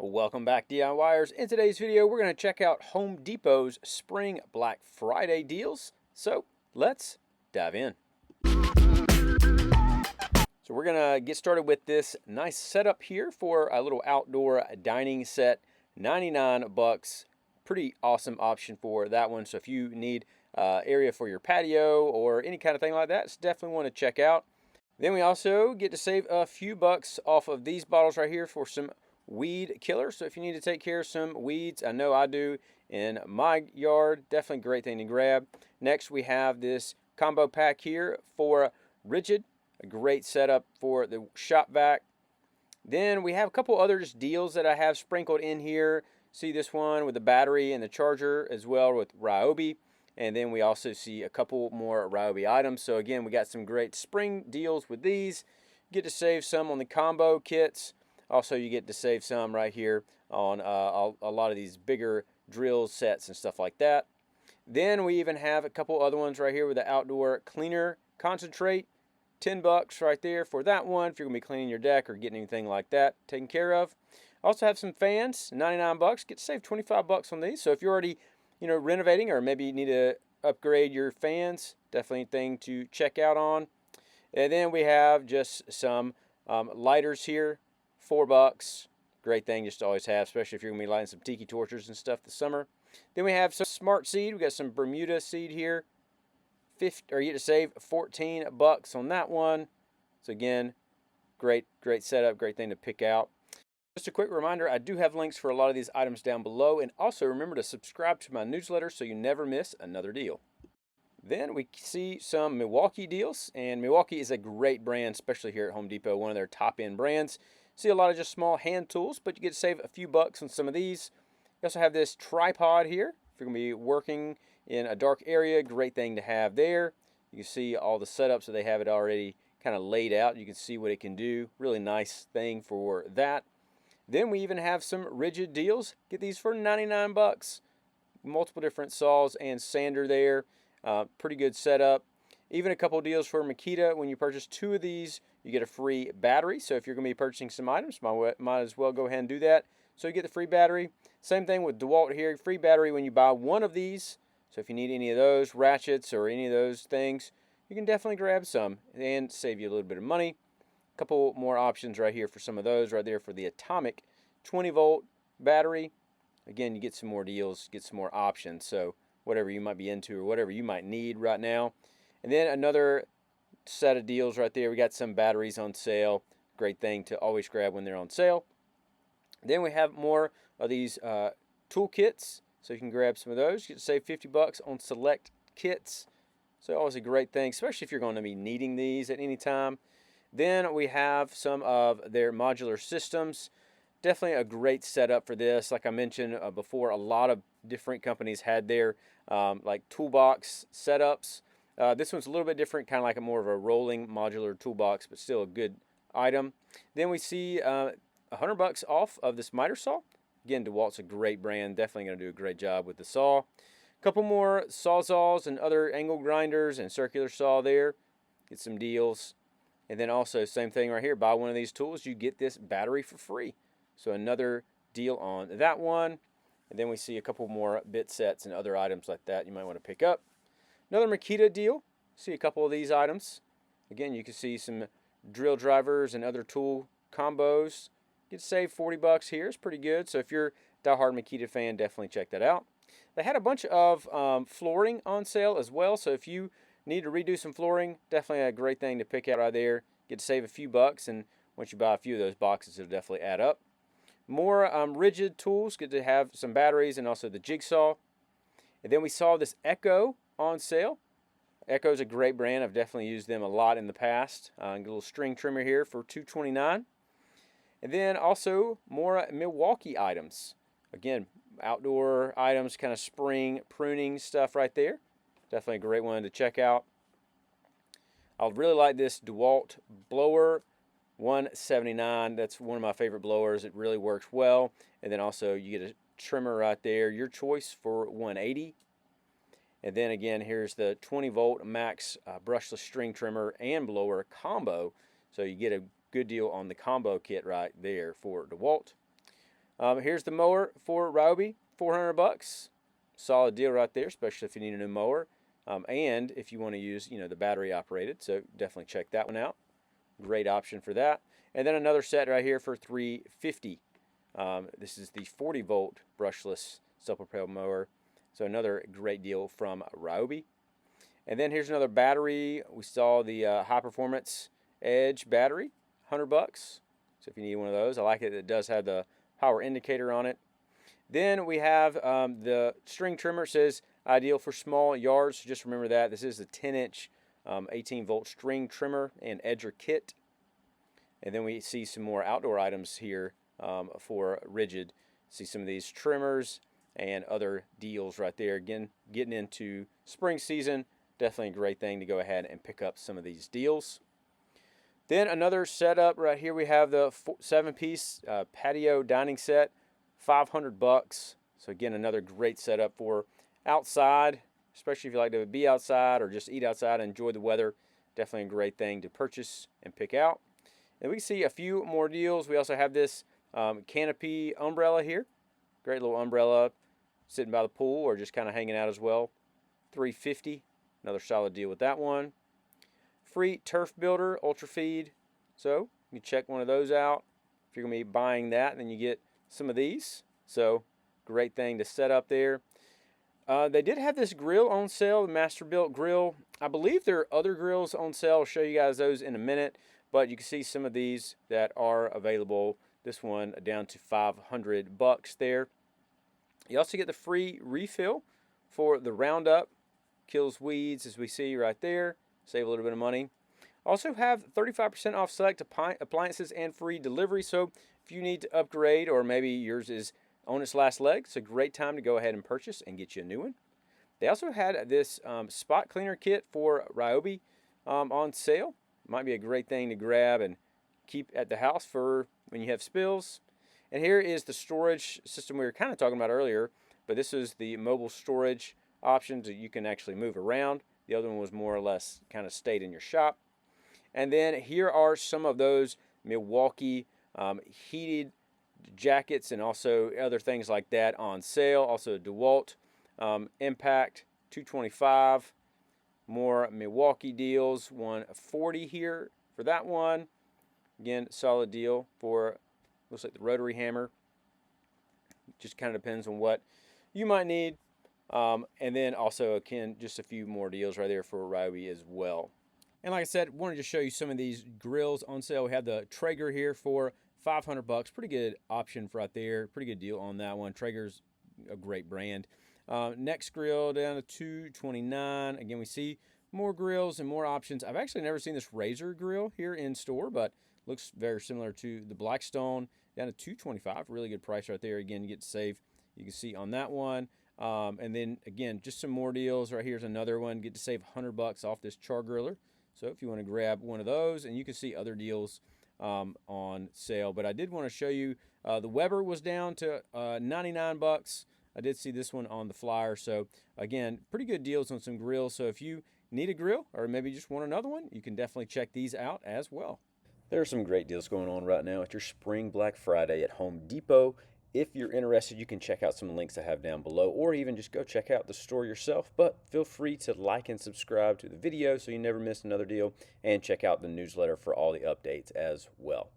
Welcome back, DIYers. In today's video, we're going to check out Home Depot's Spring Black Friday deals. So let's dive in. So we're going to get started with this nice setup here for a little outdoor dining set. 99 bucks. Pretty awesome option for that one. So if you need area for your patio or any kind of thing like that, it's definitely one to check out. Then we also get to save a few bucks off of these bottles right here for some weed killer. So if you need to take care of some weeds, I know I do in my yard, definitely a great thing to grab. Next we have this combo pack here for rigid, a great setup for the shop vac. Then we have a couple other just deals that I have sprinkled in here. See this one with the battery and the charger as well with Ryobi. And then we also see a couple more Ryobi items. So again, we got some great spring deals with these. You get to save some on the combo kits. Also, you get to save some right here on a lot of these bigger drill sets and stuff like that. Then we even have a couple other ones right here with the outdoor cleaner concentrate. 10 bucks right there for that one if you're going to be cleaning your deck or getting anything like that taken care of. Also have some fans, 99 bucks. Get to save 25 bucks on these. So if you're already, renovating or maybe you need to upgrade your fans, definitely a thing to check out on. And then we have just some lighters here. 4 bucks, great thing just to always have, especially if you're gonna be lighting some tiki torches and stuff this summer. Then we have some smart seed. We got some Bermuda seed here. You get to save 14 bucks on that one. So again, great setup, great thing to pick out. Just a quick reminder, I do have links for a lot of these items down below, and also remember to subscribe to my newsletter so you never miss another deal. Then we see some Milwaukee deals, and Milwaukee is a great brand, especially here at Home Depot, one of their top end brands. See a lot of just small hand tools, but you get to save a few bucks on some of these. You also have this tripod here. If you're going to be working in a dark area, great thing to have there. You can see all the setups, so they have it already kind of laid out. You can see what it can do. Really nice thing for that. Then we even have some rigid deals. Get these for 99 bucks. Multiple different saws and sander there. Pretty good setup. Even a couple deals for Makita. When you purchase 2 of these, you get a free battery. So if you're going to be purchasing some items, might as well go ahead and do that. So you get the free battery. Same thing with DeWalt here. Free battery when you buy 1 of these. So if you need any of those ratchets or any of those things, you can definitely grab some and save you a little bit of money. A couple more options right here for some of those right there for the Atomic 20-volt battery. Again, you get some more deals, get some more options. So whatever you might be into or whatever you might need right now. And then another set of deals right there. We got some batteries on sale. Great thing to always grab when they're on sale. Then we have more of these tool kits. So you can grab some of those. You get to save 50 bucks on select kits. So always a great thing, especially if you're going to be needing these at any time. Then we have some of their modular systems. Definitely a great setup for this. Like I mentioned before, a lot of different companies had their like toolbox setups. This one's a little bit different, kind of like more of a rolling modular toolbox, but still a good item. Then we see 100 bucks off of this miter saw. Again, DeWalt's a great brand, definitely going to do a great job with the saw. A couple more sawzalls and other angle grinders and circular saw there. Get some deals. And then also, same thing right here, buy one of these tools, you get this battery for free. So another deal on that one. And then we see a couple more bit sets and other items like that you might want to pick up. Another Makita deal. See a couple of these items. Again, you can see some drill drivers and other tool combos. You can save 40 bucks here. It's pretty good. So if you're a diehard Makita fan, definitely check that out. They had a bunch of flooring on sale as well. So if you need to redo some flooring, definitely a great thing to pick out right there. Get to save a few bucks, and once you buy a few of those boxes, it'll definitely add up. More rigid tools, get to have some batteries and also the jigsaw. And then we saw this Echo on sale. Echo's a great brand. I've definitely used them a lot in the past. Get a little string trimmer here for $2.29. And then also more Milwaukee items. Again, outdoor items, kind of spring pruning stuff right there. Definitely a great one to check out. I really like this DeWalt blower, $179. That's one of my favorite blowers. It really works well. And then also you get a trimmer right there, your choice, for $180. And then again, here's the 20-volt max brushless string trimmer and blower combo. So you get a good deal on the combo kit right there for DeWalt. Here's the mower for Ryobi, 400 bucks. Solid deal right there, especially if you need a new mower. And if you want to use, the battery operated. So definitely check that one out. Great option for that. And then another set right here for $350. This is the 40-volt brushless self-propelled mower. So another great deal from Ryobi. And then here's another battery. We saw the high performance Edge battery, 100 bucks. So if you need one of those, I like it. It does have the power indicator on it. Then we have the string trimmer. It says ideal for small yards. So just remember that. This is the 10-inch 18-volt string trimmer and edger kit. And then we see some more outdoor items here for Rigid. See some of these trimmers and other deals right there. Again, getting into spring season, definitely a great thing to go ahead and pick up some of these deals. Then another setup right here, we have the 7-piece patio dining set, 500 bucks. So again, another great setup for outside, especially if you like to be outside or just eat outside and enjoy the weather. Definitely a great thing to purchase and pick out. And we see a few more deals. We also have this canopy umbrella here. Great little umbrella sitting by the pool or just kind of hanging out as well. $350. Another solid deal with that one. Free turf builder, ultra feed. So you check one of those out. If you're going to be buying that, then you get some of these. So great thing to set up there. They did have this grill on sale, the Master Built grill. I believe there are other grills on sale. I'll show you guys those in a minute. But you can see some of these that are available. This one down to 500 bucks there. You also get the free refill for the Roundup. Kills weeds, as we see right there. Save a little bit of money. Also have 35% off select appliances and free delivery. So if you need to upgrade or maybe yours is on its last leg, it's a great time to go ahead and purchase and get you a new one. They also had this spot cleaner kit for Ryobi on sale. Might be a great thing to grab and keep at the house for when you have spills. And here is the storage system we were kind of talking about earlier, but this is the mobile storage options that you can actually move around. The other one was more or less kind of stayed in your shop. And then here are some of those Milwaukee heated jackets and also other things like that on sale. Also DeWalt Impact $225. More Milwaukee deals, $140 here for that one. Again, solid deal for, looks like the rotary hammer. Just kind of depends on what you might need. And then also, again, just a few more deals right there for Ryobi as well. And like I said, wanted to show you some of these grills on sale. We have the Traeger here for 500 bucks. Pretty good option for out there. Pretty good deal on that one. Traeger's a great brand. Next grill down to $229. Again, we see more grills and more options. I've actually never seen this Razor grill here in store, but looks very similar to the Blackstone. Down to $225. Really good price right there. Again, you get to save. You can see on that one. And then again, just some more deals. Right here's another one. Get to save 100 bucks off this char griller. So if you want to grab one of those, and you can see other deals on sale. But I did want to show you the Weber was down to 99 bucks. I did see this one on the flyer. So again, pretty good deals on some grills. So if you need a grill or maybe just want another one, you can definitely check these out as well. There are some great deals going on right now at your Spring Black Friday at Home Depot. If you're interested, you can check out some links I have down below, or even just go check out the store yourself. But feel free to like and subscribe to the video so you never miss another deal, and check out the newsletter for all the updates as well.